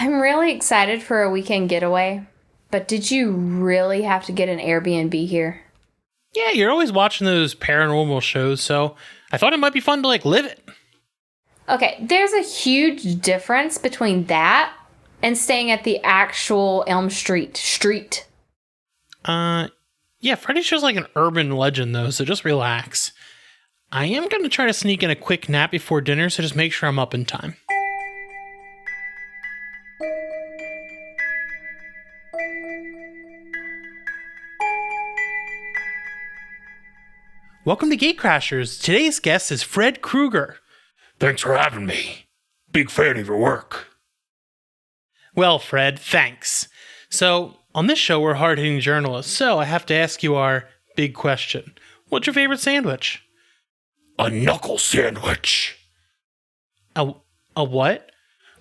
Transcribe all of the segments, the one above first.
I'm really excited for a weekend getaway, but did you really have to get an Airbnb here? Yeah, you're always watching those paranormal shows, so I thought it might be fun to, live it. Okay, there's a huge difference between that and staying at the actual Elm Street. Yeah, Freddy show's like an urban legend, though, so just relax. I am going to try to sneak in a quick nap before dinner, so just make sure I'm up in time. Welcome to Gatecrashers. Today's guest is Fred Krueger. Thanks for having me. Big fan of your work. Well, Fred, thanks. So, on this show, we're hard-hitting journalists, so I have to ask you our big question. What's your favorite sandwich? A knuckle sandwich. A what?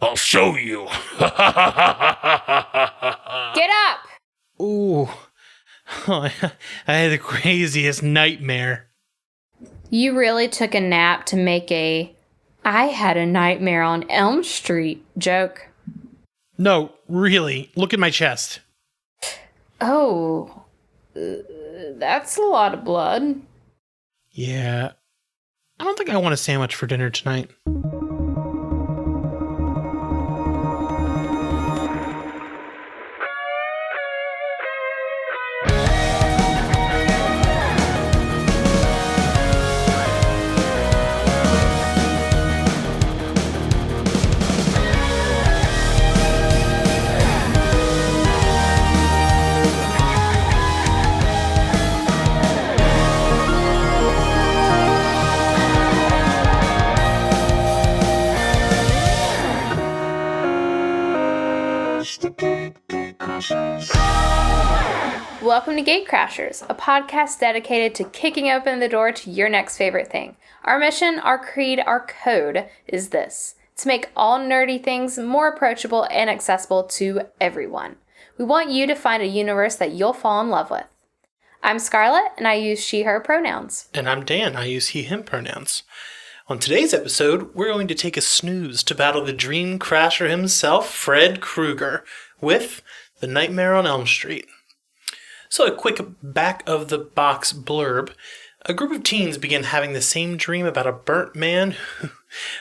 I'll show you. Get up! Ooh. I had the craziest nightmare. You really took a nap to make I had a nightmare on Elm Street joke. No, really. Look at my chest. Oh, that's a lot of blood. Yeah. I don't think I want a sandwich for dinner tonight. Welcome to Gatecrashers, a podcast dedicated to kicking open the door to your next favorite thing. Our mission, our creed, our code is this: to make all nerdy things more approachable and accessible to everyone. We want you to find a universe that you'll fall in love with. I'm Scarlett, and I use she, her pronouns. And I'm Dan. I use he, him pronouns. On today's episode, we're going to take a snooze to battle the dream crasher himself, Fred Krueger, with The Nightmare on Elm Street. So a quick back-of-the-box blurb. A group of teens begin having the same dream about a burnt man who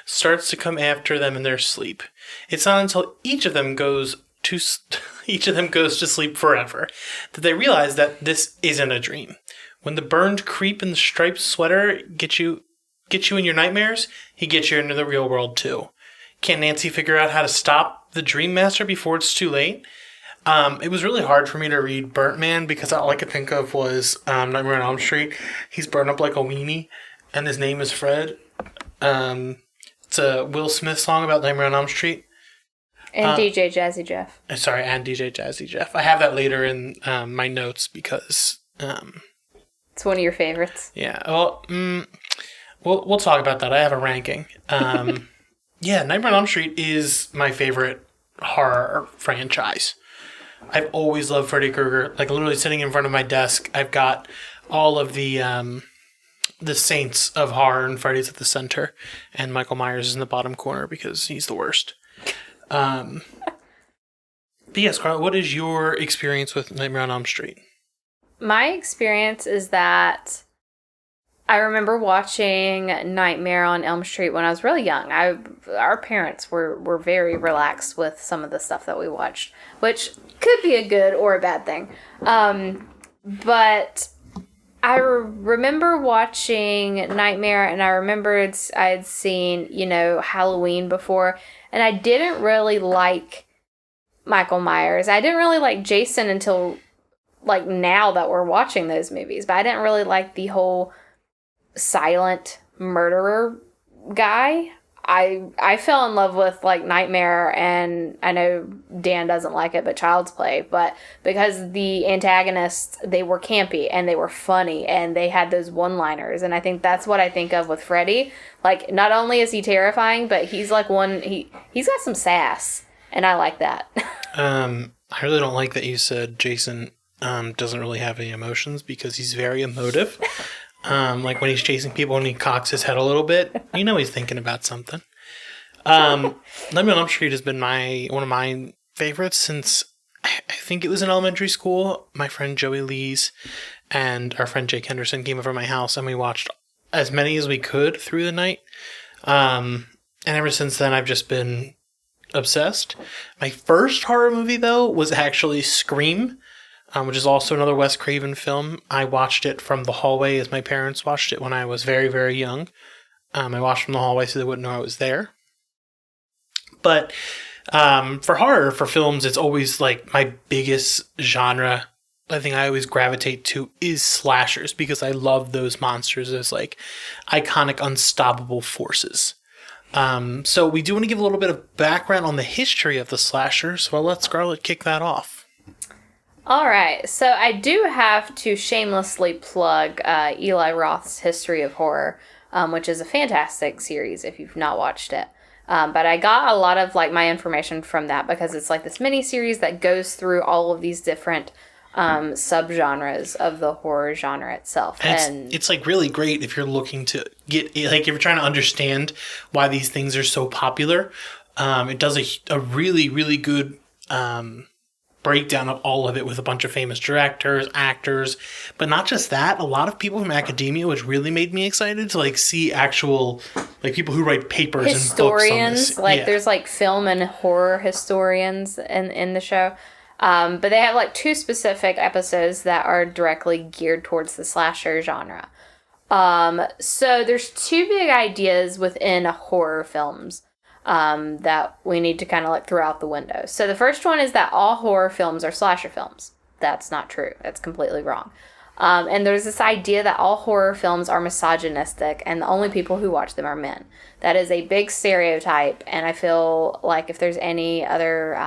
starts to come after them in their sleep. It's not until each of them goes to sleep forever that they realize that this isn't a dream. When the burned creep in the striped sweater get you in your nightmares, he gets you into the real world too. Can Nancy figure out how to stop the Dream Master before it's too late? It was really hard for me to read Burnt Man because all I could think of was Nightmare on Elm Street. He's burned up like a weenie, and his name is Fred. It's a Will Smith song about Nightmare on Elm Street. And DJ Jazzy Jeff. Sorry, and DJ Jazzy Jeff. I have that later in my notes because... it's one of your favorites. Yeah, well, we'll talk about that. I have a ranking. Yeah, Nightmare on Elm Street is my favorite horror franchise. I've always loved Freddy Krueger. Like, literally sitting in front of my desk, I've got all of the saints of horror, and Freddy's at the center, and Michael Myers is in the bottom corner because he's the worst. But yes, Carla, what is your experience with Nightmare on Elm Street? My experience is that I remember watching Nightmare on Elm Street when I was really young. Our parents were very relaxed with some of the stuff that we watched, which could be a good or a bad thing. But I remember watching Nightmare, and I remembered I had seen, Halloween before, and I didn't really like Michael Myers. I didn't really like Jason until, now that we're watching those movies, but I didn't really like the whole silent murderer guy. I fell in love with Nightmare, and I know Dan doesn't like it, but Child's Play, but because the antagonists, they were campy and they were funny and they had those one-liners, and I think that's what I think of with Freddy. Not only is he terrifying, but he's he's got some sass, and I like that. I really don't like that you said Jason doesn't really have any emotions, because he's very emotive. When he's chasing people and he cocks his head a little bit, he's thinking about something. Nightmare on Elm Street has been one of my favorites since I think it was in elementary school. My friend Joey Lees and our friend Jake Henderson came over to my house and we watched as many as we could through the night. And ever since then, I've just been obsessed. My first horror movie, though, was actually Scream, which is also another Wes Craven film. I watched it from the hallway as my parents watched it when I was very, very young. I watched from the hallway so they wouldn't know I was there. But for horror, for films, it's always like my biggest genre. I think I always gravitate to is slashers because I love those monsters as like iconic, unstoppable forces. So we do want to give a little bit of background on the history of the slasher. So I'll let Scarlett kick that off. All right. So I do have to shamelessly plug Eli Roth's History of Horror, which is a fantastic series if you've not watched it. But I got a lot of like my information from that because it's like this mini series that goes through all of these different subgenres of the horror genre itself. And it's like really great if you're looking to get, like if you're trying to understand why these things are so popular. It does a really, really good breakdown of all of it with a bunch of famous directors, actors, but not just that. A lot of people from academia, which really made me excited to like see actual like people who write papers and books on this. Like there's like film and horror historians in the show. But they have like 2 specific episodes that are directly geared towards the slasher genre. So there's 2 big ideas within horror films that we need to kind of like throw out the window. So the first one is that all horror films are slasher films. That's not true. That's completely wrong. And there's this idea that all horror films are misogynistic and the only people who watch them are men. That is a big stereotype, and I feel like if there's any other,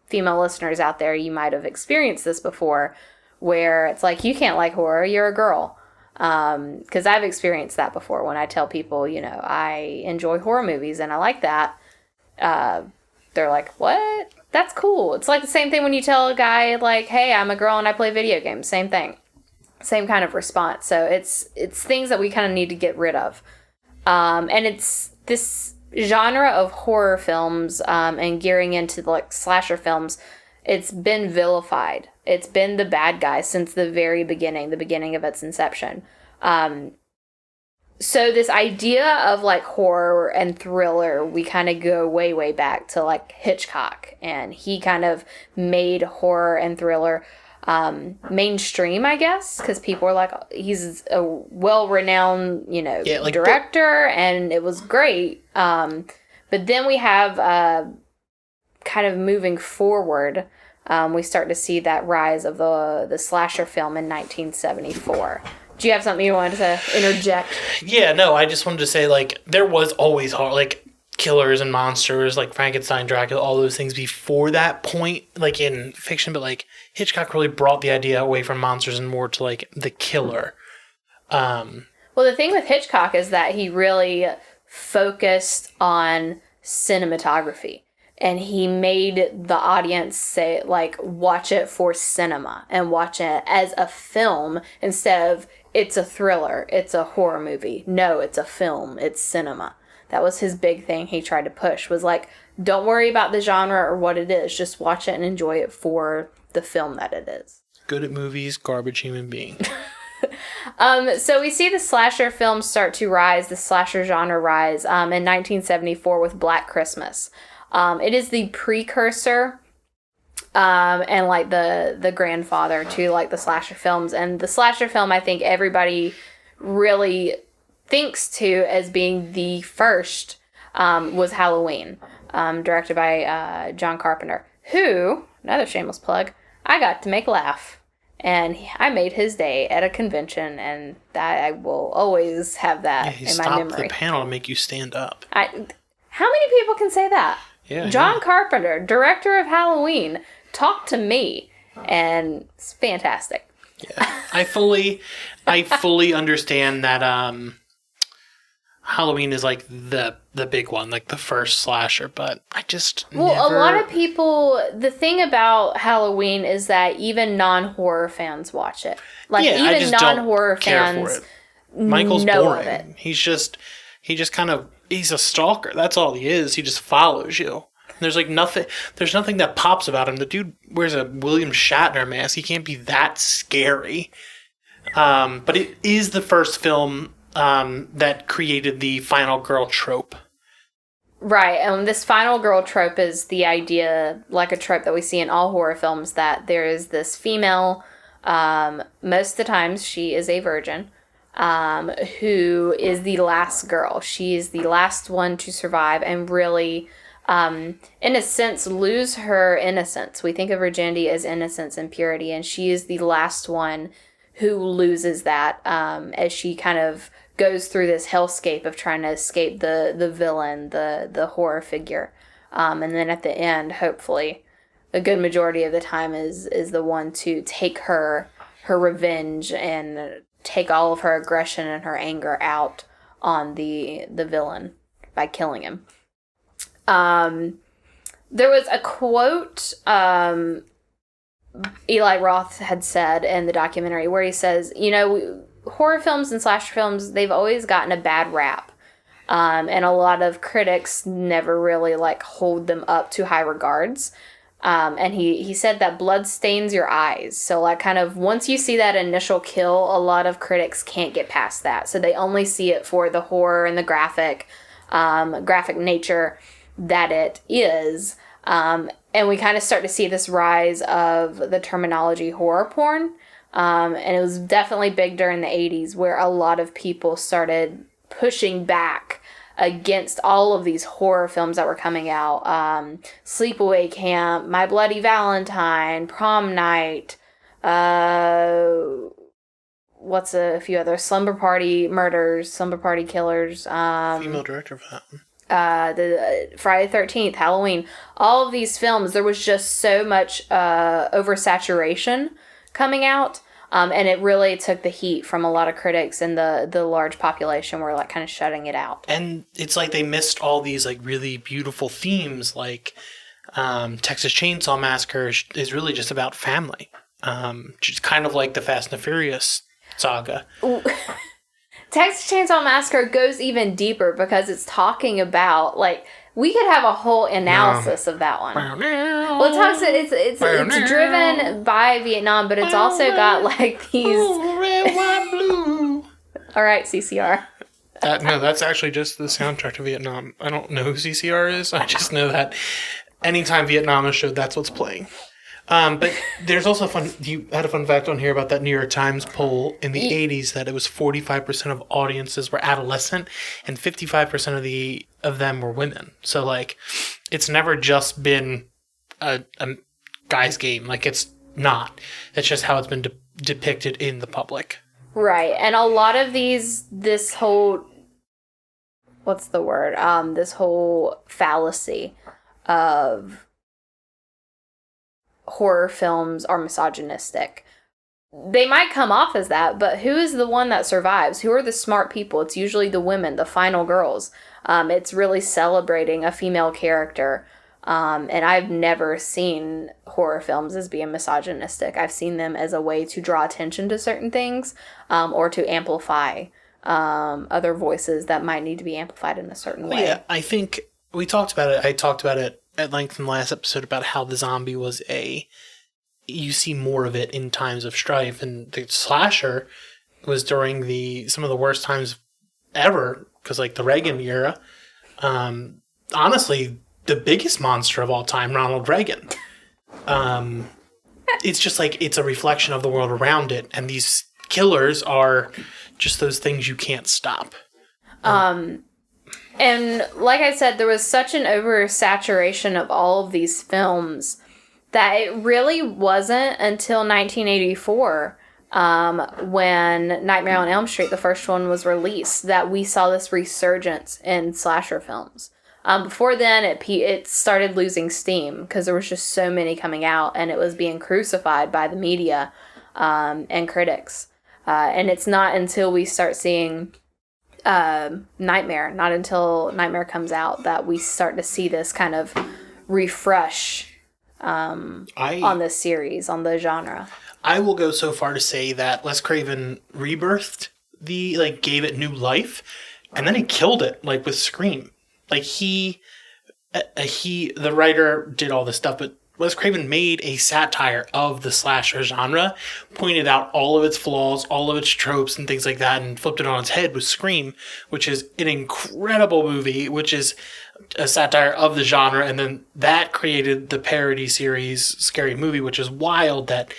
female listeners out there, you might have experienced this before, where it's like, you can't like horror, you're a girl. Because I've experienced that before when I tell people, I enjoy horror movies and I like that. They're like, what? That's cool. It's like the same thing when you tell a guy, like, hey, I'm a girl and I play video games. Same thing. Same kind of response. So it's things that we kind of need to get rid of. And it's this genre of horror films and gearing into like slasher films. It's been vilified. It's been the bad guy since the very beginning, the beginning of its inception. So this idea of like horror and thriller, we kind of go way, way back to like Hitchcock, and he kind of made horror and thriller mainstream, I guess, because people are like, he's a well-renowned, director, and it was great. But then we have kind of moving forward, we start to see that rise of the slasher film in 1974. Do you have something you wanted to interject? Yeah, no, I just wanted to say, like, there was always horror, like, killers and monsters, like Frankenstein, Dracula, all those things before that point, like, in fiction, but, like, Hitchcock really brought the idea away from monsters and more to, like, the killer. Well, the thing with Hitchcock is that he really focused on cinematography. And he made the audience say, like, watch it for cinema and watch it as a film instead of it's a thriller, it's a horror movie. No, it's a film, it's cinema. That was his big thing he tried to push, was like, don't worry about the genre or what it is. Just watch it and enjoy it for the film that it is. Good at movies, garbage human being. So we see the slasher films start to rise, the slasher genre rise in 1974 with Black Christmas. It is the precursor and like the grandfather to like the slasher films. And the slasher film, I think everybody really thinks to as being the first was Halloween, directed by John Carpenter, who, another shameless plug, I got to make laugh. And I made his day at a convention, and that I will always have that in my memory. He stopped the panel to make you stand up. How many people can say that? Yeah, John Carpenter, director of Halloween, talked to me, and it's fantastic. Yeah, I fully understand that Halloween is like the big one, like the first slasher, but I just a lot of people, the thing about Halloween is that even non-horror fans watch it. Like, even non-horror fans Michael's know boring. of it. He just kind of he's a stalker. That's all he is. He just follows you. There's like nothing. There's nothing that pops about him. The dude wears a William Shatner mask. He can't be that scary. But it is the first film that created the final girl trope. Right, and this final girl trope is the idea, like a trope that we see in all horror films, that there is this female, most of the times she is a virgin, who is the last girl. She is the last one to survive and really, in a sense, lose her innocence. We think of virginity as innocence and purity, and she is the last one who loses that as she kind of goes through this hellscape of trying to escape the villain, the horror figure. And then at the end, hopefully, a good majority of the time is the one to take her revenge and take all of her aggression and her anger out on the villain by killing him. There was a quote Eli Roth had said in the documentary where he says, horror films and slasher films, they've always gotten a bad rap. And a lot of critics never really hold them up to high regards. And he said that blood stains your eyes. So kind of once you see that initial kill, a lot of critics can't get past that. So they only see it for the horror and the graphic nature that it is. And we kind of start to see this rise of the terminology horror porn. And it was definitely big during the 80s where a lot of people started pushing back against all of these horror films that were coming out. Sleepaway Camp, My Bloody Valentine, Prom Night, what's a few others? Slumber Party Murders, Slumber Party Killers. Female director for that one. The Friday the 13th, Halloween, all of these films, there was just so much oversaturation coming out, and it really took the heat from a lot of critics, and the large population were kind of shutting it out. And it's like they missed all these really beautiful themes, like Texas Chainsaw Massacre is really just about family, just kind of like the Fast and the Furious saga. Texas Chainsaw Massacre goes even deeper because it's talking about, we could have a whole analysis of that one. Well, it talks, it's driven by Vietnam, but it's also got, these... Red, white, blue. All right, CCR. No, that's actually just the soundtrack to Vietnam. I don't know who CCR is. I just know that anytime Vietnam is showed, that's what's playing. But there's also you had a fun fact on here about that New York Times poll in the 80s that it was 45% of audiences were adolescent and 55% of them were women. So it's never just been a guy's game. It's not. It's just how it's been depicted in the public. Right. And a lot of this whole, what's the word? This whole fallacy of horror films are misogynistic. They might come off as that, but who is the one that survives? Who are the smart people? It's usually the women, the final girls. It's really celebrating a female character. And I've never seen horror films as being misogynistic. I've seen them as a way to draw attention to certain things, or to amplify other voices that might need to be amplified in a certain way. Yeah, I think we talked about it. I talked about it at length in the last episode about how the zombie was you see more of it in times of strife, and the slasher was during some of the worst times ever, because the Reagan era. Honestly, the biggest monster of all time, Ronald Reagan. It's just it's a reflection of the world around it, and these killers are just those things you can't stop. And like I said, there was such an oversaturation of all of these films that it really wasn't until 1984, when Nightmare on Elm Street, the first one, was released, that we saw this resurgence in slasher films. Before then, it started losing steam because there was just so many coming out, and it was being crucified by the media and critics. And it's not until we start seeing not until Nightmare comes out that we start to see this kind of refresh on this series, on the genre. I will go so far to say that Les Craven rebirthed gave it new life And then he killed it, like, with Scream. Like, the writer did all this stuff, but Wes Craven made a satire of the slasher genre, pointed out all of its flaws, all of its tropes and things like that, and flipped it on its head with Scream, which is an incredible movie, which is a satire of the genre, and then that created the parody series Scary Movie, which is wild that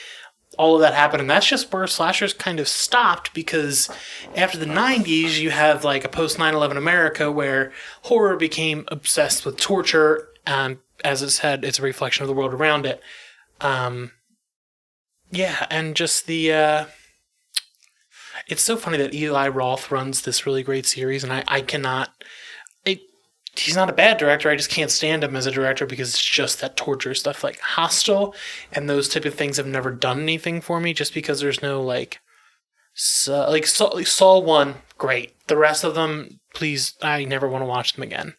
all of that happened, and that's just where slashers kind of stopped, because after the 90s, you have like a post 9/11 America where horror became obsessed with torture, and as it said, it's a reflection of the world around it. Yeah, and just the... it's so funny that Eli Roth runs this really great series, and I cannot... He's not a bad director, I just can't stand him as a director because it's just that torture stuff. Like Hostel and those type of things have never done anything for me, just because there's no, like Saw 1, great. The rest of them, please, I never want to watch them again.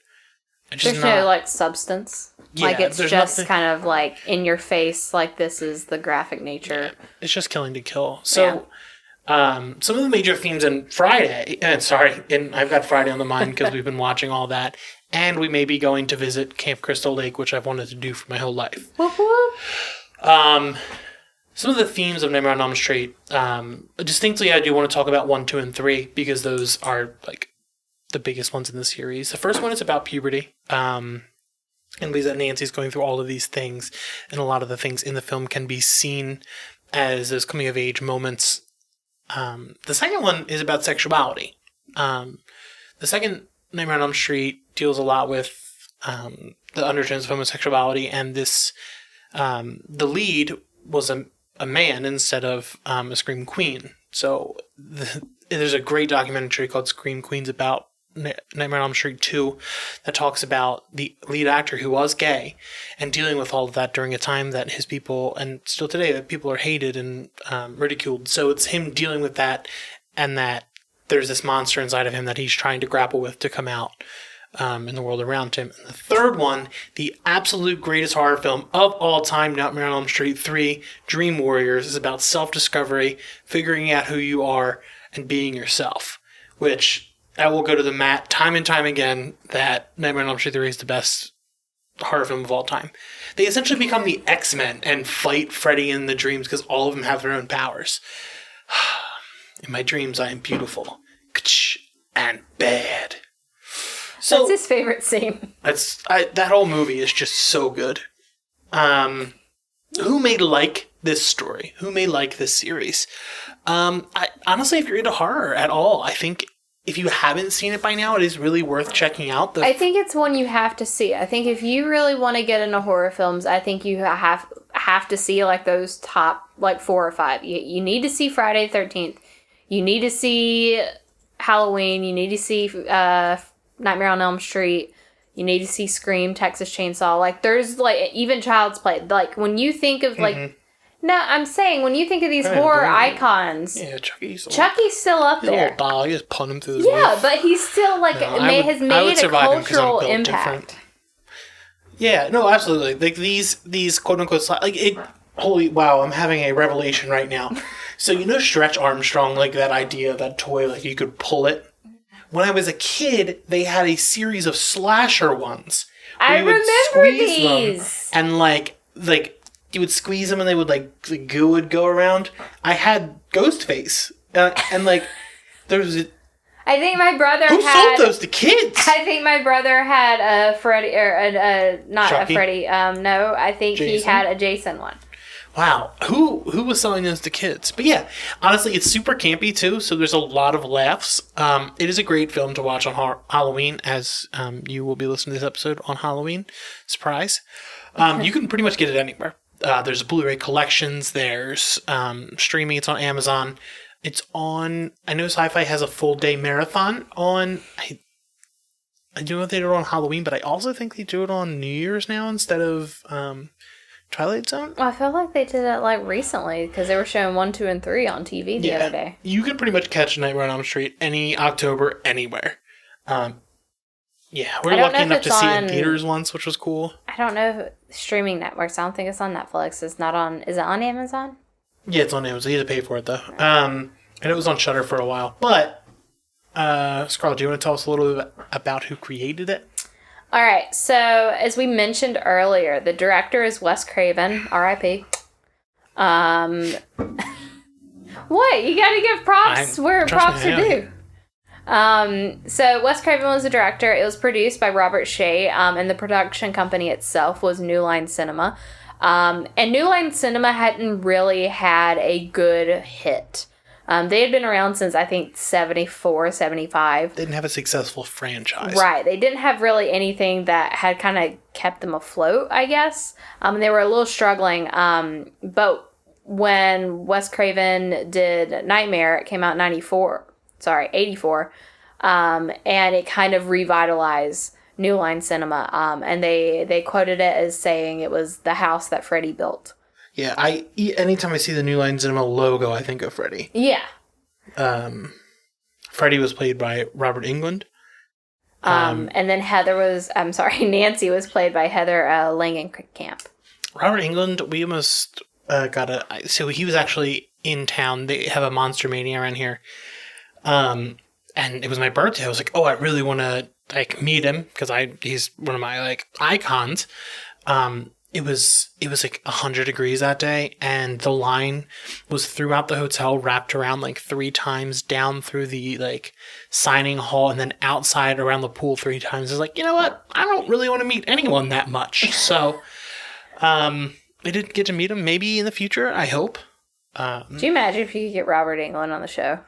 There's no, like, substance. Yeah, like, it's just nothing... kind of, like, in your face, like, this is the graphic nature. Yeah, it's just killing to kill. So, some of the major themes in Friday, and I've got Friday on the mind because we've been watching all that, and we may be going to visit Camp Crystal Lake, which I've wanted to do for my whole life. Whoop whoop. Some of the themes of Nightmare on Elm Street, distinctly I do want to talk about 1, 2, and 3, because those are, like, the biggest ones in the series. The first one is about puberty, and Lisa Nancy's going through all of these things, and a lot of the things in the film can be seen as those coming-of-age moments. The second one is about sexuality. The second Nightmare on Elm Street deals a lot with the undertones of homosexuality, and this the lead was a man instead of a Scream Queen. So there's a great documentary called Scream Queens about Nightmare on Elm Street 2 that talks about the lead actor who was gay and dealing with all of that during a time that his people, and still today, that people are hated and ridiculed. So it's him dealing with that, and that there's this monster inside of him that he's trying to grapple with to come out in the world around him. And the third one, the absolute greatest horror film of all time, Nightmare on Elm Street 3, Dream Warriors, is about self-discovery, figuring out who you are, and being yourself, which... I will go to the mat time and time again that Nightmare on Elm Street 3 is the best horror film of all time. They essentially become the X-Men and fight Freddy in the dreams because all of them have their own powers. In my dreams, I am beautiful and bad. So, that's his favorite scene. That whole movie is just so good. Who may like this story? Who may like this series? Honestly, if you're into horror at all, I think... if you haven't seen it by now, it is really worth checking out. I think it's one you have to see. I think if you really want to get into horror films, I think you have to see like those top like 4 or 5. You need to see Friday the 13th. You need to see Halloween. You need to see Nightmare on Elm Street. You need to see Scream, Texas Chainsaw. Like there's like even Child's Play. Like when you think of like... No, I'm saying, when you think of these horror icons... Yeah, Chucky's still up there. He's a little dog. You just punt him through the roof. Yeah, but he's still, like, has made a cultural impact. Different. Yeah, no, absolutely. Like, these quote-unquote... like, it... Holy... Wow, I'm having a revelation right now. So, you know Stretch Armstrong, like, that idea, that toy, like, you could pull it? When I was a kid, they had a series of slasher ones. I remember these! And, like... you would squeeze them and they would, like, the goo would go around. I had Ghostface. And, like, there was a... I think my brother Who sold those to kids? I think my brother had a Freddy, or not Chucky? a Freddy. No, I think Jason? he had a Jason one. Wow. Who was selling those to kids? But yeah, honestly, it's super campy, too, so there's a lot of laughs. It is a great film to watch on Halloween, as you will be listening to this episode on Halloween. Surprise. You can pretty much get it anywhere. There's Blu-ray collections. There's streaming. It's on Amazon. It's on... I know Sci-Fi has a full-day marathon on... I do know if they do it on Halloween, but I also think they do it on New Year's now instead of Twilight Zone. Well, I feel like they did it like recently because they were showing 1, 2, and 3 on TV the other day. You can pretty much catch Nightmare on Elm Street any October anywhere. Yeah, we're lucky enough to see it in theaters once, which was cool. I don't know streaming networks. I don't think it's on Netflix. It's not on... Is it on Amazon? Yeah, it's on Amazon. You have to pay for it, though. And it was on Shudder for a while. But Scarlett, do you want to tell us a little bit about who created it? All right. So, as we mentioned earlier, the director is Wes Craven, R.I.P. What? You got to give props where props are due. So Wes Craven was the director. It was produced by Robert Shea, and the production company itself was New Line Cinema. And New Line Cinema hadn't really had a good hit. They had been around since, I think, 74, 75. They didn't have a successful franchise. Right. They didn't have really anything that had kind of kept them afloat, I guess. They were a little struggling. But when Wes Craven did Nightmare, it came out in 84. And it kind of revitalized New Line Cinema. And they quoted it as saying it was the house that Freddy built. Yeah, anytime I see the New Line Cinema logo, I think of Freddy. Yeah. Freddy was played by Robert Englund. And then Nancy was played by Heather Langenkamp. Robert Englund, we almost so he was actually in town. They have a Monster Mania around here. And it was my birthday. I was like, oh, I really want to meet him because he's one of my icons. It was like 100 degrees that day, and the line was throughout the hotel, wrapped around 3 times, down through the signing hall, and then outside around the pool 3 times. I was like, you know what? I don't really want to meet anyone that much. So, I did get to meet him. Maybe in the future, I hope. Do you imagine if you could get Robert Englund on the show?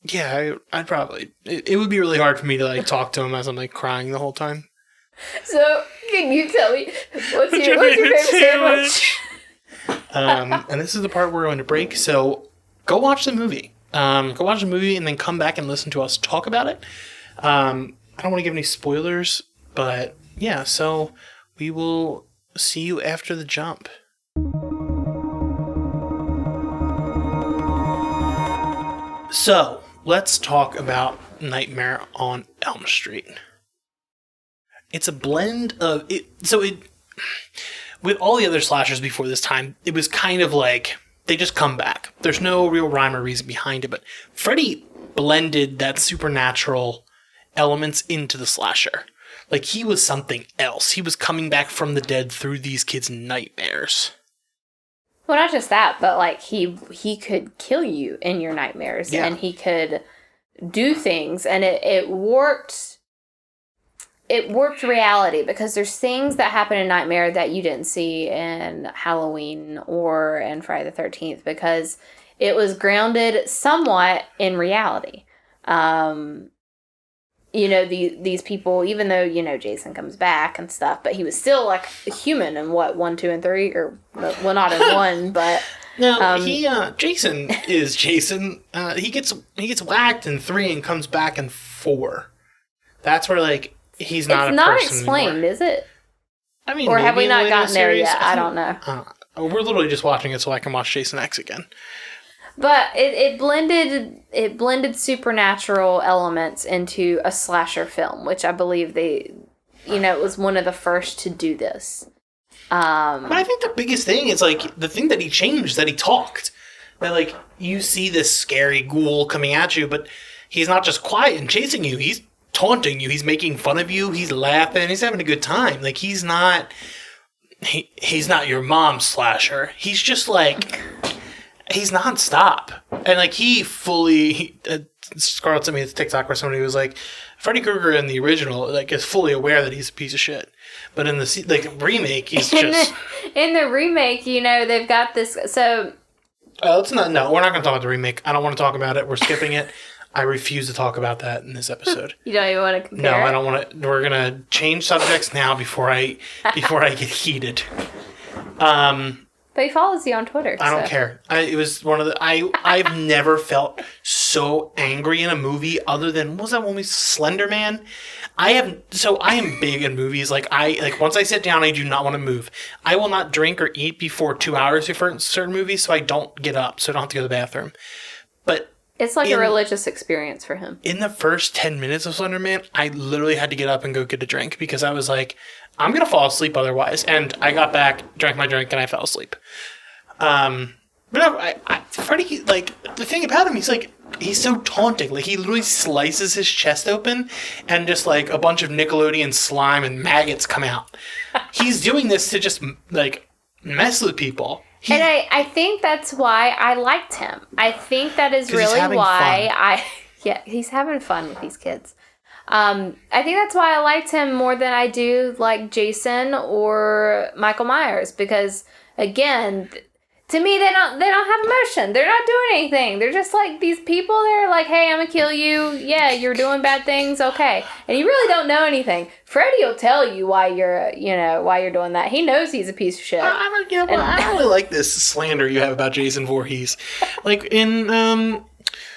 Yeah, I'd probably. It would be really hard for me to talk to him as I'm crying the whole time. So, can you tell me what's your favorite sandwich? And this is the part where we're going to break. So, go watch the movie. Go watch the movie and then come back and listen to us talk about it. I don't want to give any spoilers, but yeah. So we will see you after the jump. So let's talk about Nightmare on Elm Street. It's a blend of it. So with all the other slashers before this time, it was kind of they just come back. There's no real rhyme or reason behind it, but Freddy blended that supernatural elements into the slasher. He was something else. He was coming back from the dead through these kids' nightmares. Well, not just that, but he could kill you in your nightmares, and he could do things, and it warped reality, because there's things that happen in Nightmare that you didn't see in Halloween or in Friday the 13th, because it was grounded somewhat in reality. These people, even though, Jason comes back and stuff, but he was still a human in 1, 2, and 3, or, well, not in 1, but... No, Jason is Jason. He gets whacked in 3 and comes back in 4. That's where, he's not a person anymore. It's not explained, is it? I mean, or have we not gotten there yet? I don't know. We're literally just watching it so I can watch Jason X again. But it blended supernatural elements into a slasher film, which I believe it was one of the first to do this. But I think the biggest thing is the thing that he changed, that he talked. That you see this scary ghoul coming at you, but he's not just quiet and chasing you. He's taunting you. He's making fun of you. He's laughing. He's having a good time. He's not your mom's slasher. He's just he's nonstop. And he fully, Scarlett sent me a TikTok where somebody was Freddy Krueger in the original is fully aware that he's a piece of shit. But in the remake, he's just... In the remake, they've got this... So... we're not going to talk about the remake. I don't want to talk about it. We're skipping it. I refuse to talk about that in this episode. You don't even want to compare? No, I don't want to... We're going to change subjects now before I get heated. But he follows you on Twitter. I don't care. It was one of the... I've never felt so angry in a movie other than... What was that one movie? Slender Man? I am big in movies. Once I sit down, I do not want to move. I will not drink or eat before 2 hours before certain movies, so I don't get up, so I don't have to go to the bathroom. But... It's a religious experience for him. In the first 10 minutes of Slender Man, I literally had to get up and go get a drink because I was I'm going to fall asleep otherwise. And I got back, drank my drink, and I fell asleep. But no, Freddy, like, the thing about him, he's so taunting. Like, he literally slices his chest open and just, like, a bunch of Nickelodeon slime and maggots come out. He's doing this to just, like, mess with people. And I think that's why I liked him. I think that is really why he's having fun with these kids. I think that's why I liked him more than I do like Jason or Michael Myers, because again, to me they don't have emotion. They're not doing anything. They're just like these people. They're like, hey, I'm gonna kill you. Yeah, you're doing bad things. Okay, and you really don't know anything. Freddy will tell you why you're doing that. He knows he's a piece of shit. I don't really like this slander you have about Jason Voorhees. Like in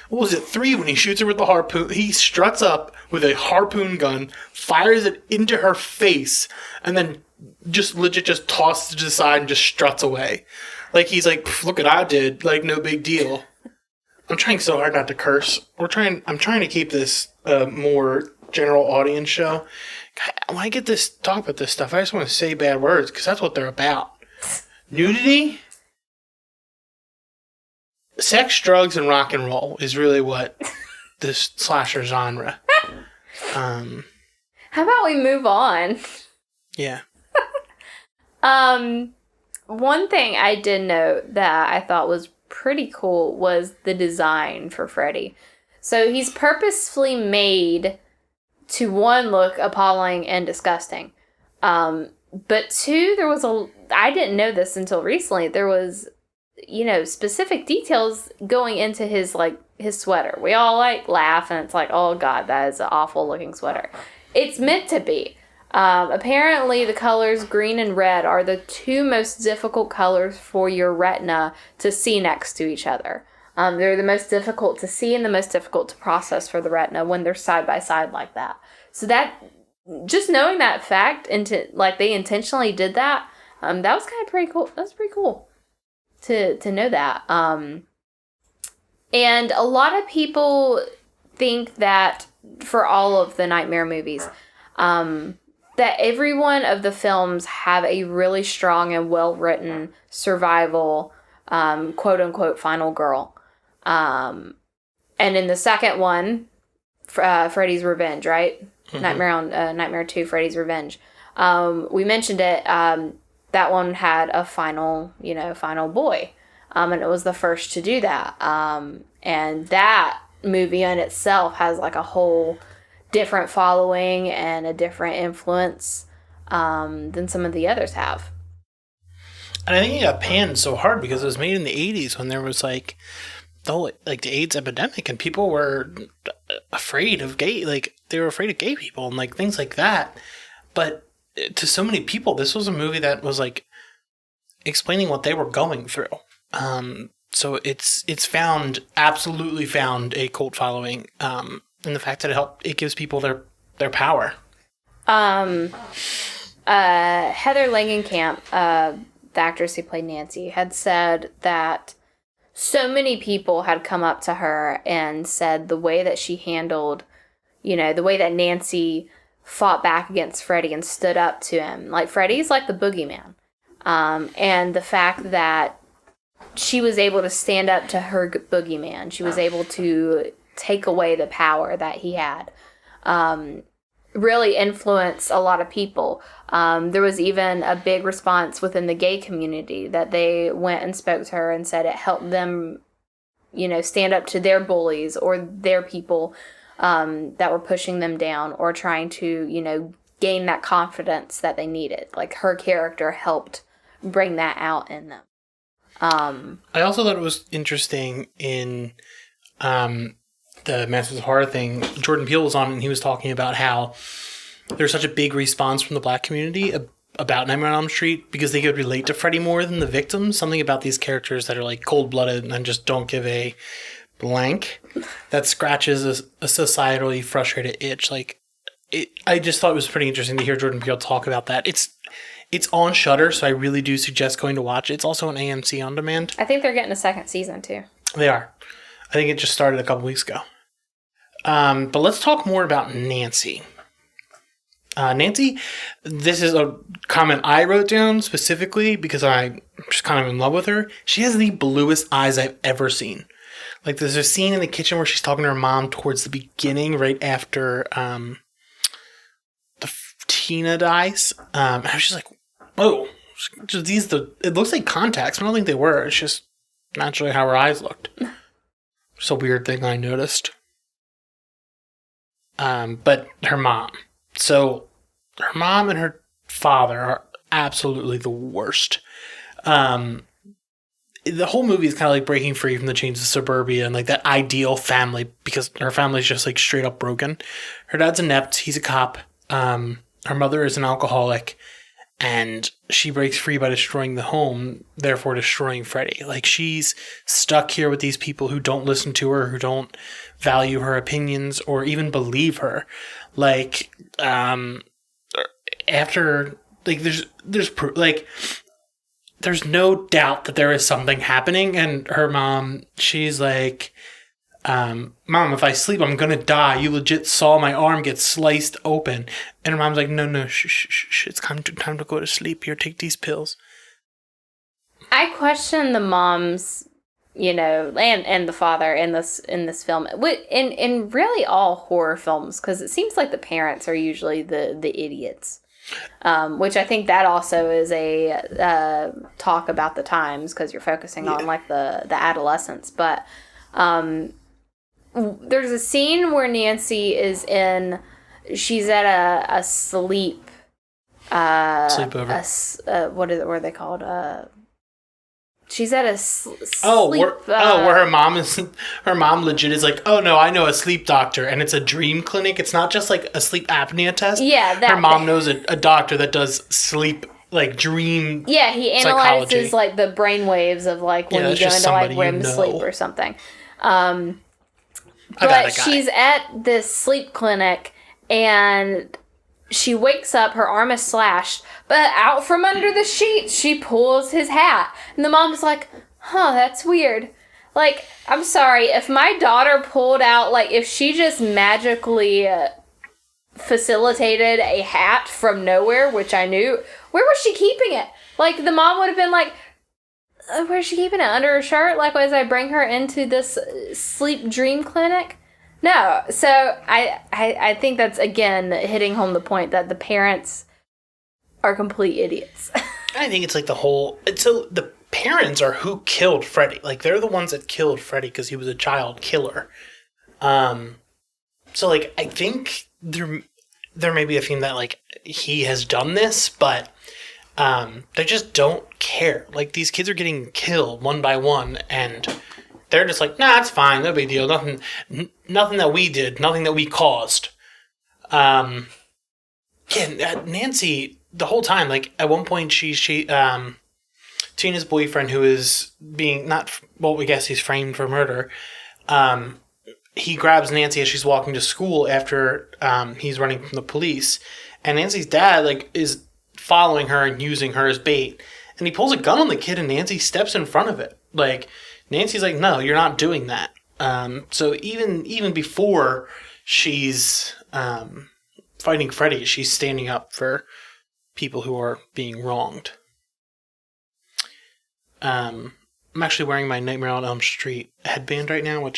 what was it, 3, when he shoots her with the harpoon, he struts up with a harpoon gun, fires it into her face, and then just legit just tosses it to the side and just struts away. Like, he's like, look what I did, like, no big deal. I'm trying so hard not to curse. I'm trying to keep this more general audience show. When I get this talk about this stuff, I just want to say bad words, because that's what they're about. Nudity, sex, drugs, and rock and roll is really what this slasher genre. How about we move on? Yeah. One thing I did note that I thought was pretty cool was the design for Freddy. So he's purposefully made to, 1, look appalling and disgusting. But 2, I didn't know this until recently, there was, specific details going into his sweater. We all laugh and it's like, oh God, that is an awful looking sweater. It's meant to be. Apparently the colors green and red are the 2 most difficult colors for your retina to see next to each other. They're the most difficult to see and the most difficult to process for the retina when they're side by side like that. So that, just knowing that fact, they intentionally did that, that was kind of pretty cool. That's pretty cool to know that. And a lot of people think that for all of the Nightmare movies, that every one of the films have a really strong and well-written survival, quote-unquote, final girl. And in the second one, Freddy's Revenge, right? Mm-hmm. Nightmare 2, Freddy's Revenge. We mentioned it. That one had a final boy. And it was the first to do that. And that movie in itself has like a whole different following and a different influence than some of the others have. And I think it got panned so hard because it was made in the 80s when there was the whole the AIDS epidemic and people were afraid of gay people and things like that. But to so many people, this was a movie that was explaining what they were going through. So it's absolutely found a cult following. And the fact that it gives people their power. Heather Langenkamp, the actress who played Nancy, had said that so many people had come up to her and said the way that she handled, the way that Nancy fought back against Freddy and stood up to him. Freddy's like the boogeyman. And the fact that she was able to stand up to her boogeyman. She was able to take away the power that he had. Really influenced a lot of people. There was even a big response within the gay community that they went and spoke to her and said it helped them, stand up to their bullies or their people that were pushing them down or trying to, gain that confidence that they needed. Her character helped bring that out in them. I also thought it was interesting in the Masters of Horror thing. Jordan Peele was on and he was talking about how there's such a big response from the black community about Nightmare on Elm Street because they could relate to Freddy more than the victims. Something about these characters that are cold-blooded and just don't give a blank that scratches a societally frustrated itch. I just thought it was pretty interesting to hear Jordan Peele talk about that. It's on Shudder, so I really do suggest going to watch it. It's also on AMC On Demand. I think they're getting a second season, too. They are. I think it just started a couple weeks ago. But let's talk more about Nancy. Nancy, this is a comment I wrote down specifically because I she's kind of in love with her. She has the bluest eyes I've ever seen. Like, there's a scene in the kitchen where she's talking to her mom towards the beginning, right after Tina dies. And I was just like, whoa. It looks like contacts, but I don't think they were. It's just naturally how her eyes looked. It's a weird thing I noticed. But her mom. So, her mom and her father are absolutely the worst. The whole movie is kind of like breaking free from the chains of suburbia and like that ideal family, because her family's just like straight up broken. Her dad's inept. He's a cop. Her mother is an alcoholic, and she breaks free by destroying the home, therefore destroying Freddy. Like, she's stuck here with these people who don't listen to her, who don't value her opinions or even believe her. Like, after, like, there's proof, like, there's no doubt that there is something happening, and her mom, she's like, Mom, if I sleep, I'm gonna die. You legit saw my arm get sliced open. And her mom's like, no, shh, it's time to go to sleep. Here, take these pills. I question the moms, and the father in this film, in really all horror films, because it seems like the parents are usually the idiots. Which I think that also is a talk about the times, because you're focusing on like the adolescents. But there's a scene where Nancy is she's at a sleep sleepover. What are they called? She's at a sleep. Where her mom legit is like, oh no, I know a sleep doctor, and it's a dream clinic. It's not just like a sleep apnea test. Yeah, her mom knows a doctor that does sleep, like dream. Yeah, he analyzes like the brain waves of like when you go into like REM sleep or something. But she's at this sleep clinic, and she wakes up, her arm is slashed, but out from under the sheets, she pulls his hat. And the mom's like, that's weird. Like, I'm sorry, if my daughter pulled out, like, if she just magically facilitated a hat from nowhere, which I knew, where was she keeping it? Like, the mom would have been like, where's she keeping it? Under her shirt? Like, as I bring her into this sleep dream clinic? No. So I think that's, again, hitting home the point that the parents are complete idiots. I think it's like the parents are who killed Freddy. Like, they're the ones that killed Freddy because he was a child killer. So, like, I think there may be a theme that, like, he has done this, but they just don't care. Like, these kids are getting killed one by one, and they're just like, nah, it's fine, no big deal. Nothing that we did, nothing that we caused. Nancy, the whole time, like, at one point, Tina's boyfriend, who is we guess he's framed for murder, he grabs Nancy as she's walking to school after he's running from the police. And Nancy's dad, like, is following her and using her as bait. And he pulls a gun on the kid, and Nancy steps in front of it. Like, Nancy's like, no, you're not doing that. So even before she's fighting Freddy, she's standing up for people who are being wronged. I'm actually wearing my Nightmare on Elm Street headband right now,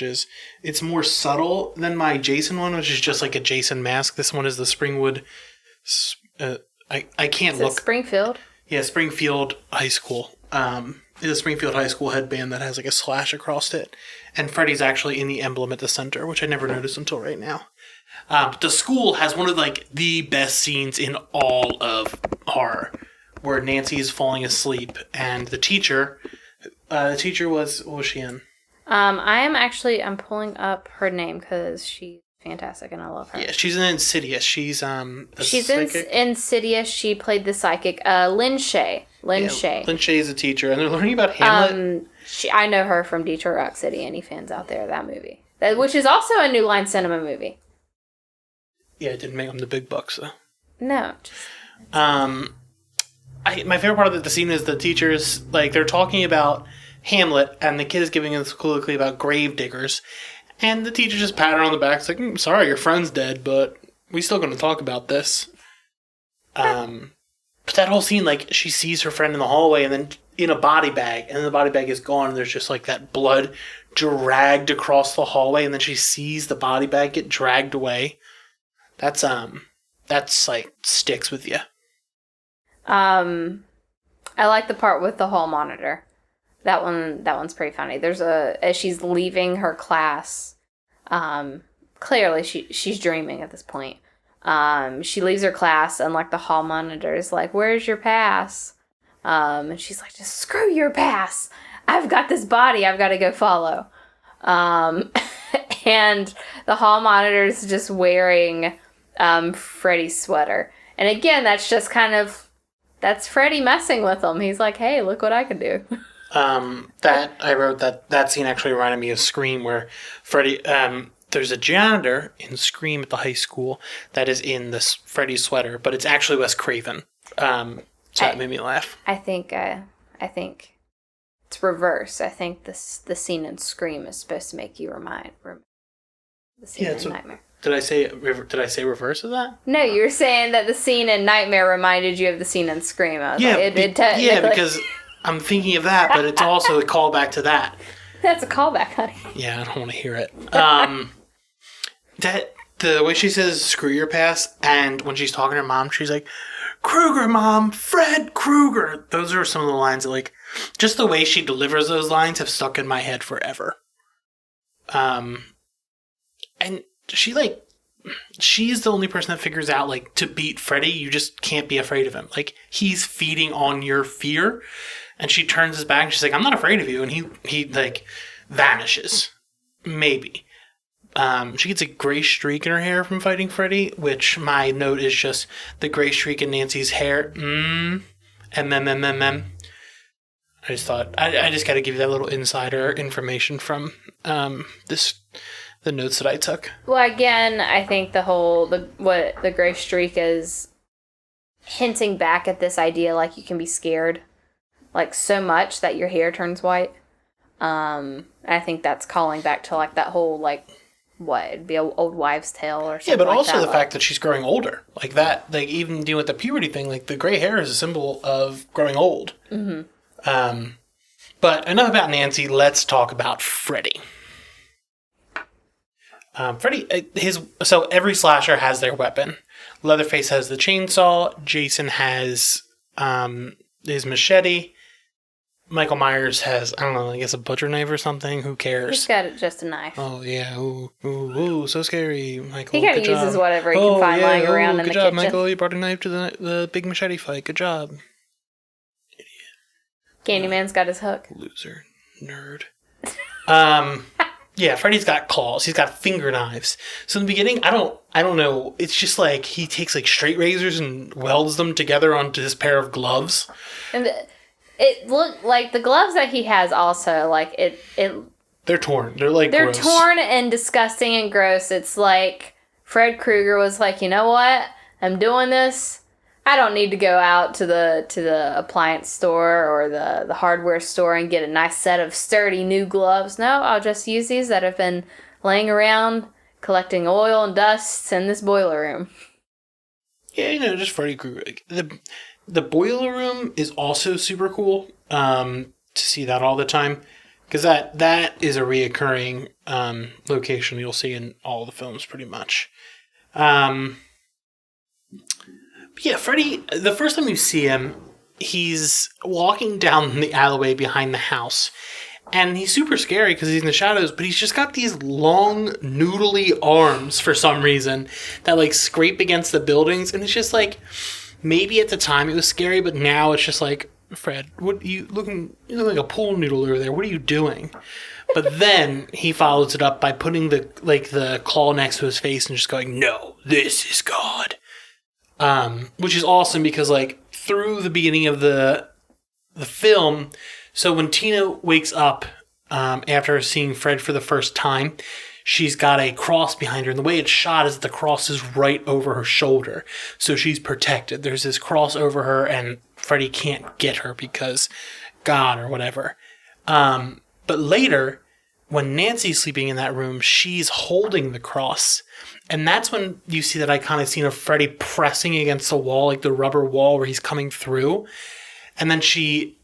it's more subtle than my Jason one, which is just like a Jason mask. This one is the Springwood. I can't look. Springfield? Yeah, Springfield High School. It's a Springfield High School headband that has like a slash across it. And Freddy's actually in the emblem at the center, which I never noticed until right now. The school has one of like the best scenes in all of horror, where Nancy is falling asleep, and the teacher was, what was she in? I'm pulling up her name because she's fantastic and I love her. Yeah, she's in Insidious. She's in Insidious. She played the psychic, Lynn Shay. Lynn Shay is a teacher, and they're learning about Hamlet. I know her from Detroit Rock City. Any fans out there, that movie. Which is also a New Line Cinema movie. Yeah, it didn't make them the big bucks, though. No. My favorite part of the scene is the teachers, like, they're talking about Hamlet, and the kid is giving us colloquy about grave diggers, and the teacher just pat her on the back. It's like, sorry, your friend's dead, but we still going to talk about this. But that whole scene, like, she sees her friend in the hallway, and then in a body bag, and the body bag is gone, and there's just like that blood dragged across the hallway, and then she sees the body bag get dragged away. That's like sticks with you. I like the part with the hall monitor. That one's pretty funny. As she's leaving her class, clearly she's dreaming at this point. She leaves her class, and like the hall monitor is like, "Where's your pass?" And she's like, "Just screw your pass. I've got this body I've got to go follow." And the hall monitor is just wearing Freddy's sweater. And again, that's just that's Freddy messing with him. He's like, "Hey, look what I can do." I wrote that scene actually reminded me of Scream, where Freddy, there's a janitor in Scream at the high school that is in this Freddy sweater, but it's actually Wes Craven. So that made me laugh. I think it's reverse. I think the scene in Scream is supposed to make you remember the scene in Nightmare. Did I say reverse of that? No, you were saying that the scene in Nightmare reminded you of the scene in Scream. Because I'm thinking of that, but it's also a callback to that. That's a callback, honey. Yeah, I don't want to hear it. That the way she says "screw your pass," and when she's talking to her mom, she's like, "Krueger, Mom, Fred Krueger." Those are some of the lines that, like, just the way she delivers those lines have stuck in my head forever. And she's the only person that figures out, like, to beat Freddy, you just can't be afraid of him. Like, he's feeding on your fear, and she turns his back and she's like, "I'm not afraid of you," and he like vanishes. Maybe. She gets a gray streak in her hair from fighting Freddy, which my note is just the gray streak in Nancy's hair. I just thought I just got to give you that little insider information from the notes that I took. Well, again, I think what the gray streak is hinting back at this idea, like, you can be scared, like, so much that your hair turns white. I think that's calling back to, like, that whole, like, what, it'd be an old wives' tale or something. Yeah, but like also that, the fact that she's growing older, like that, like, even dealing with the puberty thing, like, the gray hair is a symbol of growing old. Mm-hmm. But enough about Nancy. Let's talk about Freddy. Freddy, so every slasher has their weapon. Leatherface has the chainsaw. Jason has his machete. Michael Myers has, I don't know, I guess a butcher knife or something. Who cares? He's got just a knife. Oh, yeah. Ooh, so scary, Michael. He kind of uses whatever he can find lying around in the kitchen. Good job, Michael. You brought a knife to the big machete fight. Good job. Idiot. Candyman's got his hook. Loser. Nerd. Yeah, Freddy's got claws. He's got finger knives. So in the beginning, I don't know. It's just like he takes like straight razors and welds them together onto this pair of gloves. And it looked like the gloves that he has also, like, they're torn. They're like they're gross. Torn and disgusting and gross. It's like Fred Krueger was like, "You know what? I'm doing this. I don't need to go out to the appliance store or the hardware store and get a nice set of sturdy new gloves. No, I'll just use these that have been laying around collecting oil and dust in this boiler room." Yeah, just Freddy Krueger. The boiler room is also super cool to see that all the time, because that is a reoccurring location you'll see in all the films pretty much. Yeah, Freddy, the first time you see him, he's walking down the alleyway behind the house, and he's super scary because he's in the shadows, but he's just got these long, noodly arms for some reason that, like, scrape against the buildings, and it's just like, maybe at the time it was scary, but now it's just like, "Fred, what you look like a pool noodle over there. What are you doing?" But then he follows it up by putting the claw next to his face and just going, "No, this is God." Which is awesome because, like, through the beginning of the film, so when Tina wakes up after seeing Fred for the first time, she's got a cross behind her, and the way it's shot is the cross is right over her shoulder, so she's protected. There's this cross over her, and Freddy can't get her because God or whatever. But later, when Nancy's sleeping in that room, she's holding the cross. And that's when you see that iconic scene of Freddy pressing against the wall, like the rubber wall where he's coming through. And then she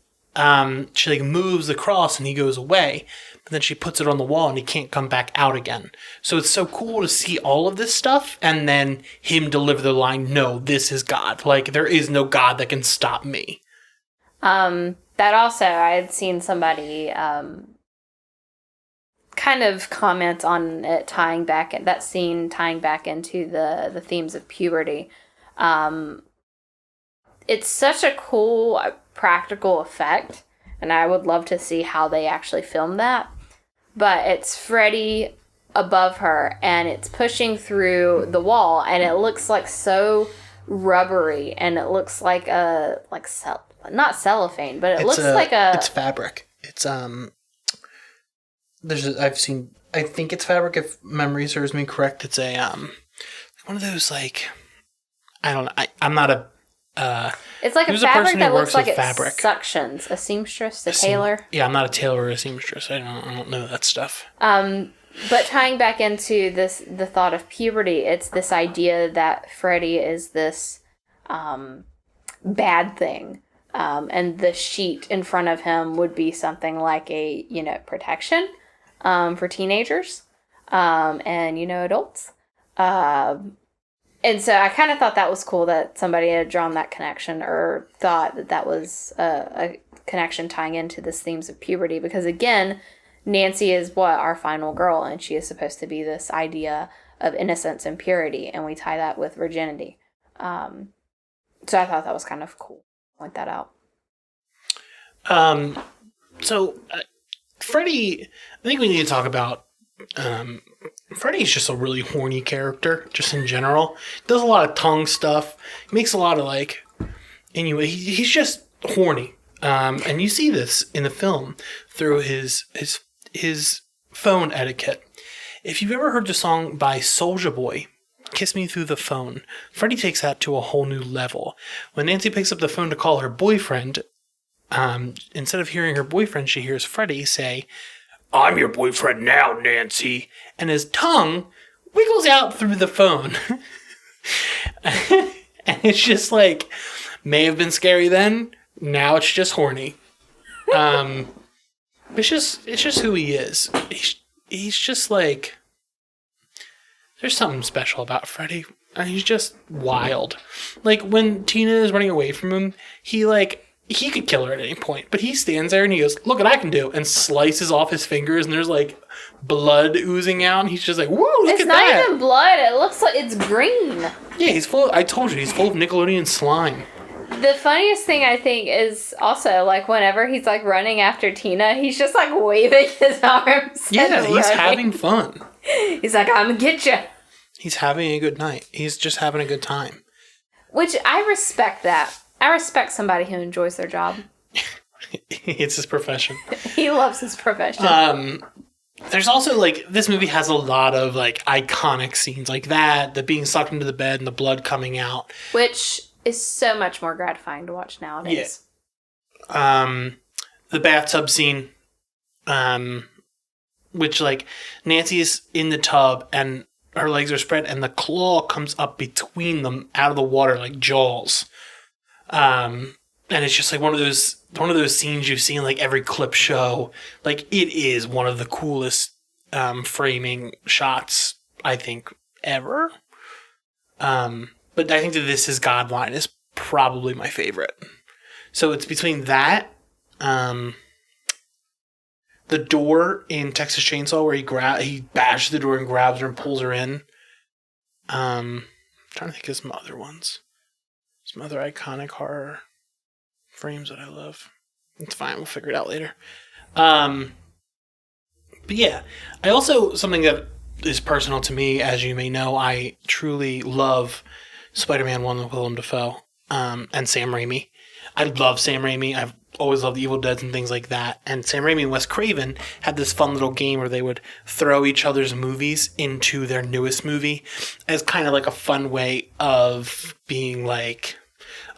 she like moves the cross and he goes away, but then she puts it on the wall and he can't come back out again. So it's so cool to see all of this stuff and then him deliver the line, no, this is God. Like, there is no God that can stop me. That also, I had seen somebody kind of comment on it tying back into the themes of puberty. It's such a cool practical effect, and I would love to see how they actually filmed that. But it's Freddy above her, and it's pushing through the wall, and it looks like so rubbery, and it looks like not cellophane, but it's fabric. It's I think it's fabric if memory serves me correct. It's a one of those, like, I don't know. I'm not a it's like a fabric that looks like it suctions. A seamstress, a tailor. Yeah, I'm not a tailor or a seamstress. I don't know that stuff. But tying back into the thought of puberty, it's this idea that Freddy is this bad thing. And the sheet in front of him would be something like a, protection for teenagers and, adults. And so I kind of thought that was cool that somebody had drawn that connection or thought that was a connection tying into this themes of puberty. Because, again, Nancy is our final girl, and she is supposed to be this idea of innocence and purity, and we tie that with virginity. So I thought that was kind of cool. Point that out. Freddy, I think we need to talk about, Freddy's just a really horny character, just in general. Does a lot of tongue stuff. He makes a lot of, anyway, he's just horny. And you see this in the film through his phone etiquette. If you've ever heard the song by Soulja Boy, Kiss Me Through the Phone, Freddy takes that to a whole new level. When Nancy picks up the phone to call her boyfriend, instead of hearing her boyfriend, she hears Freddy say, "I'm your boyfriend now, Nancy." And his tongue wiggles out through the phone. And it's just may have been scary then, now it's just horny. It's just who he is. He's just there's something special about Freddy. He's just wild. When Tina is running away from him, he could kill her at any point, but he stands there and he goes, "Look what I can do," and slices off his fingers, and there's blood oozing out, and he's just "Woo, look at that." It's not even blood, it looks like it's green. Yeah, he's full of Nickelodeon slime. The funniest thing I think is also whenever he's running after Tina, he's just waving his arms. Yeah, he's having fun. He's "I'm gonna get you." He's having a good night. He's just having a good time. Which I respect that. I respect somebody who enjoys their job. It's his profession. He loves his profession. There's also this movie has a lot of iconic scenes like that, the being sucked into the bed and the blood coming out, which is so much more gratifying to watch nowadays. Yeah. The bathtub scene, which Nancy's in the tub and her legs are spread and the claw comes up between them out of the water like Jaws. And it's just one of those scenes you've seen every clip show. It is one of the coolest framing shots I think ever. But I think that "This Is God" line is probably my favorite. So it's between that, the door in Texas Chainsaw where he bashes the door and grabs her and pulls her in. I'm trying to think of some other ones. Some other iconic horror frames that I love. It's fine, we'll figure it out later. But yeah, I also, something that is personal to me, as you may know, I truly love Spider-Man 1 with Willem Dafoe and Sam Raimi. I love Sam Raimi. I've always loved the Evil Deads and things like that. And Sam Raimi and Wes Craven had this fun little game where they would throw each other's movies into their newest movie as kind of a fun way of being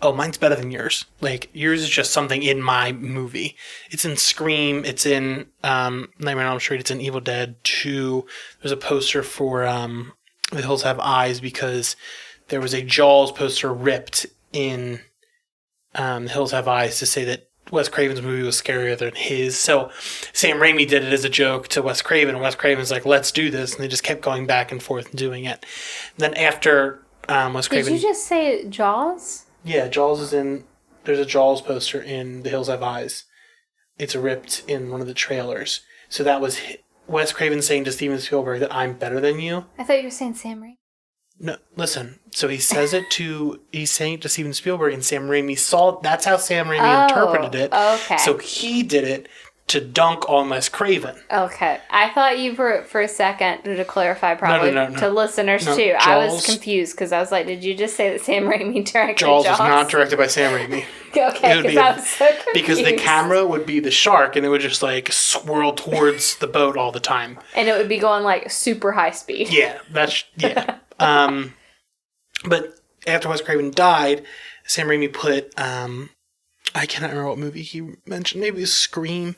oh, mine's better than yours. Yours is just something in my movie. It's in Scream. It's in Nightmare on Elm Street. It's in Evil Dead 2. There's a poster for The Hills Have Eyes because there was a Jaws poster ripped in The Hills Have Eyes to say that Wes Craven's movie was scarier than his. So Sam Raimi did it as a joke to Wes Craven, and Wes Craven's like, let's do this. And they just kept going back and forth and doing it. And then after Wes Craven... Did you just say Jaws? Yeah, Jaws is in... There's a Jaws poster in The Hills Have Eyes. It's ripped in one of the trailers. So that was Wes Craven saying to Steven Spielberg that I'm better than you. I thought you were saying Sam Raimi. No, listen. So he's saying it to Steven Spielberg, and Sam Raimi saw. That's how Sam Raimi interpreted it. Okay. So he did it to dunk on Wes Craven. Okay. I thought you for a second, to clarify probably No. to listeners too. Jaws, I was confused because I was like, did you just say that Sam Raimi directed Jaws? Jaws was not directed by Sam Raimi. Okay, because I was so confused. Because the camera would be the shark, and it would just like swirl towards the boat all the time. And it would be going like super high speed. Yeah, yeah. But after Wes Craven died, Sam Raimi put, I cannot remember what movie he mentioned, maybe it was Scream,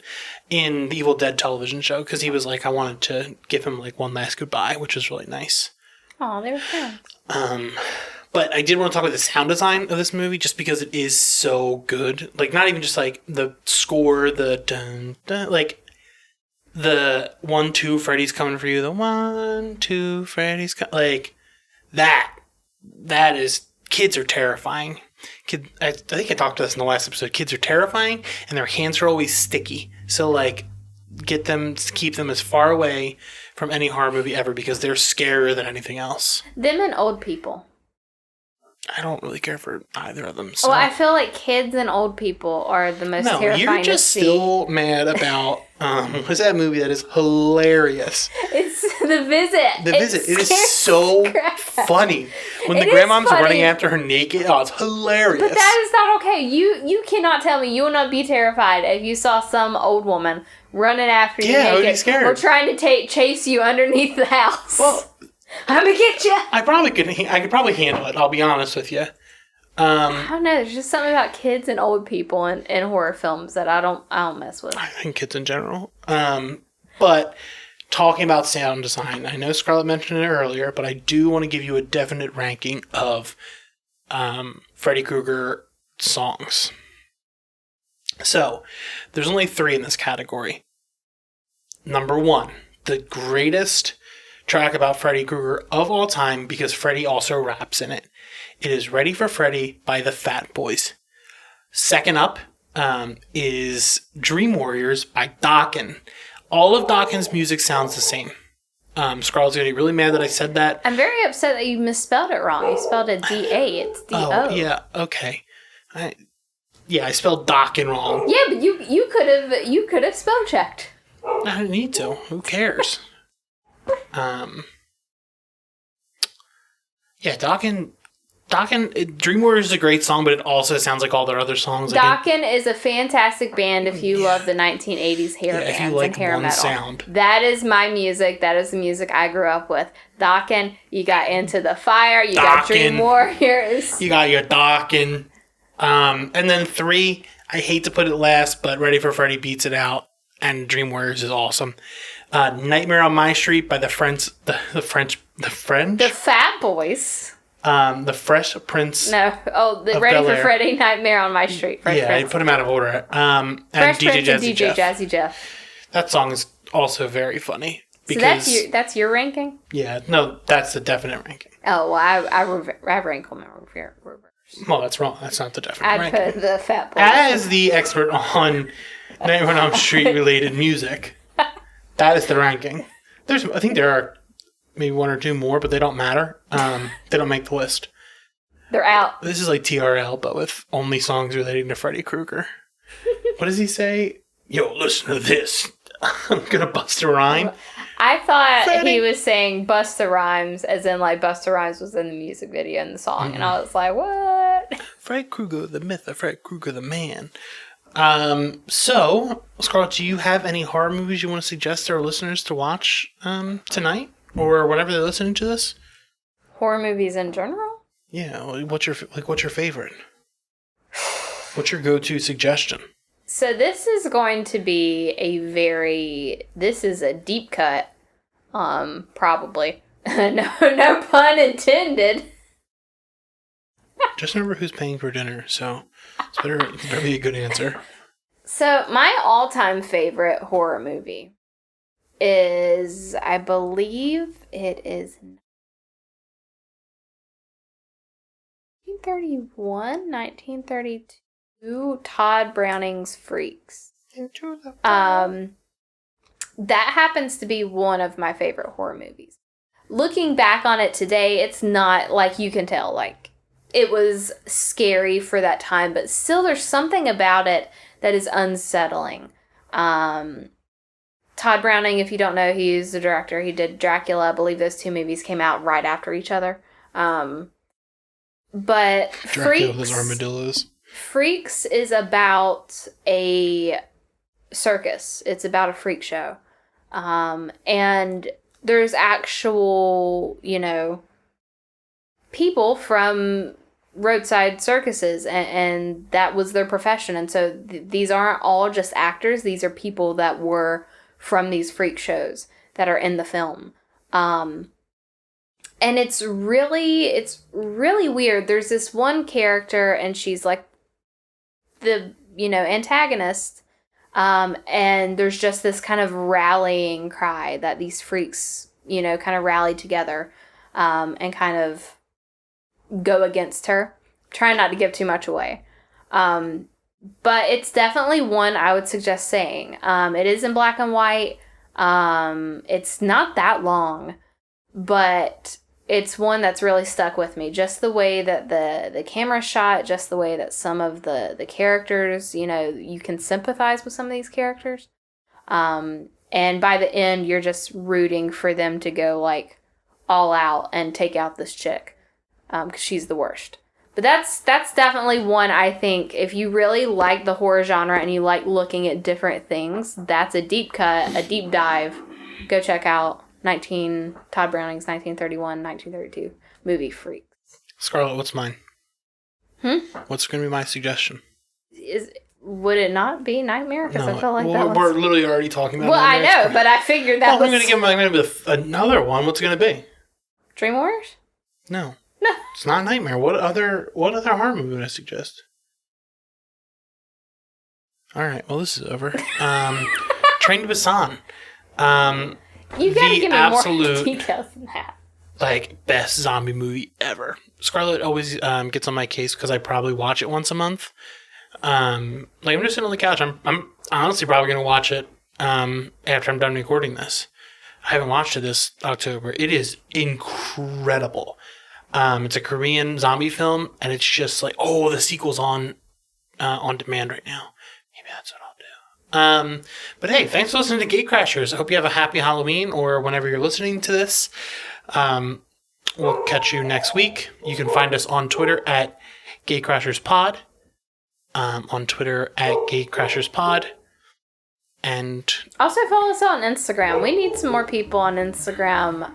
in the Evil Dead television show, because he was like, I wanted to give him like one last goodbye, which was really nice. Oh, they were friends. But I did want to talk about the sound design of this movie, just because it is so good. Like, not even just like the score, the dun, dun, like the 1, 2, Freddy's coming for you, the 1, 2, Freddy's like that is, kids are terrifying. I think I talked to this in the last episode. Kids are terrifying, and their hands are always sticky. So, like, keep them as far away from any horror movie ever, because they're scarier than anything else. Them and old people. I don't really care for either of them. So. Well, I feel like kids and old people are the most terrifying you're just still mad about what's that movie that is hilarious? It's The Visit. The Visit. It is so funny. When the grandma's running after her naked, it's hilarious. But that is not okay. You cannot tell me you will not be terrified if you saw some old woman running after you naked. I would be scared. Or trying to chase you underneath the house. Well, I'm gonna get you. I could probably handle it. I'll be honest with you. I don't know. There's just something about kids and old people in horror films that I don't mess with. I think kids in general. But talking about sound design, I know Scarlett mentioned it earlier, but I do want to give you a definite ranking of Freddy Krueger songs. So there's only 3 in this category. Number 1, the greatest track about Freddy Krueger of all time, because Freddy also raps in it. It is Ready for Freddy by the Fat Boys. Second up is Dream Warriors by Dokken. All of Dokken's music sounds the same. Scarlett's going to be really mad that I said that. I'm very upset that you misspelled it wrong. You spelled it D-A. It's D-O. Oh, yeah. Okay. I spelled Dokken wrong. Yeah, but you could have spell checked. I don't need to. Who cares? Dokken, Dream Warriors is a great song, but it also sounds like all their other songs. Dokken is a fantastic band if you love the 1980s hair bands if you like and hair one metal. sound. That is my music. That is the music I grew up with. Dokken, you got Into the Fire, you got Dream Warriors. You got your Dokken. And then 3, I hate to put it last, but Ready for Freddy beats it out, and Dream Warriors is awesome. Nightmare on My Street by the French. The Fat Boys. The Fresh Prince. No. Oh, the Ready for Freddy, Nightmare on My Street. Fresh Prince. I put them out of order. And Fresh DJ Prince Jazzy and DJ Jeff. Jazzy Jeff. That song is also very funny. Because, so that's your ranking? Yeah, no, that's the definite ranking. Oh, well, I rank them in reverse. Well, that's wrong. That's not the definite ranking. I'd put the Fat Boys. As the expert on Nightmare on Elm Street related music, that is the ranking. I think there are maybe 1 or 2 more, but they don't matter. They don't make the list. They're out. This is like TRL, but with only songs relating to Freddy Krueger. What does he say? Yo, listen to this. I'm gonna bust a rhyme. I thought he was saying Busta Rhymes, as in like Busta Rhymes was in the music video and the song, and I was like, what? Fred Krueger, the myth of Fred Krueger, the man. So, Scarlett, do you have any horror movies you want to suggest to our listeners to watch tonight, or whenever they're listening to this? Horror movies in general? Yeah. What's your favorite? What's your go-to suggestion? So this is going to be this is a deep cut, probably. no pun intended. Just remember who's paying for dinner, so it's better be a good answer. So, my all-time favorite horror movie is, I believe it is 1932, Todd Browning's Freaks. That happens to be one of my favorite horror movies. Looking back on it today, it's not, like, you can tell, like, it was scary for that time, but still there's something about it that is unsettling. Todd Browning, if you don't know, he's the director. He did Dracula. I believe those two movies came out right after each other. But Dracula with his armadillos. Freaks is about a circus. It's about a freak show. And there's actual, people from roadside circuses, and that was their profession. And so these aren't all just actors. These are people that were from these freak shows that are in the film. And it's really weird. There's this one character, and she's like the, antagonist. And there's just this kind of rallying cry that these freaks, kind of rally together, and kind of go against her. Trying not to give too much away. But it's definitely one I would suggest seeing. It is in black and white. It's not that long, but it's one that's really stuck with me. Just the way that the camera shot, just the way that some of the characters, you can sympathize with some of these characters. And by the end, you're just rooting for them to go, like, all out and take out this chick. Because she's the worst. But that's definitely one, I think, if you really like the horror genre and you like looking at different things, that's a deep cut, a deep dive. Go check out Todd Browning's 1932 movie Freaks. Scarlett, what's mine? What's going to be my suggestion? Would it not be Nightmare? Because I feel like we're literally already talking about Nightmares. I know, but I figured that was... I'm going to give another one. What's it going to be? Dream Warriors? No. It's not Nightmare. What other horror movie would I suggest? All right. Well, this is over. Train to Busan. You gotta give me more details than that. Like, best zombie movie ever. Scarlett always gets on my case because I probably watch it once a month. I'm just sitting on the couch. I'm honestly probably gonna watch it after I'm done recording this. I haven't watched it this October. It is incredible. It's a Korean zombie film, and it's just like, the sequel's on demand right now. Maybe that's what I'll do. But hey, thanks for listening to Gatecrashers. I hope you have a happy Halloween, or whenever you're listening to this. We'll catch you next week. You can find us on Twitter at GateCrashersPod. On Twitter at GateCrashersPod. And also follow us on Instagram. We need some more people on Instagram.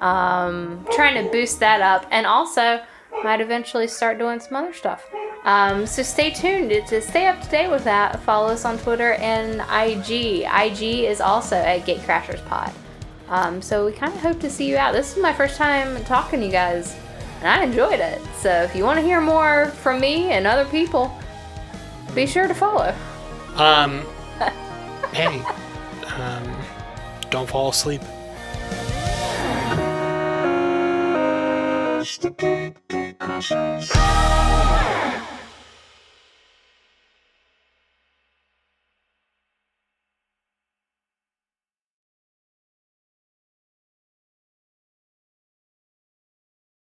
Trying to boost that up, and also might eventually start doing some other stuff. So stay tuned to stay up to date with that. Follow us on Twitter and IG. IG is also at GateCrashersPod. So we kind of hope to see you out. This is my first time talking to you guys, and I enjoyed it. So if you want to hear more from me and other people, be sure to follow. Hey, don't fall asleep. It's the Gatecrashers.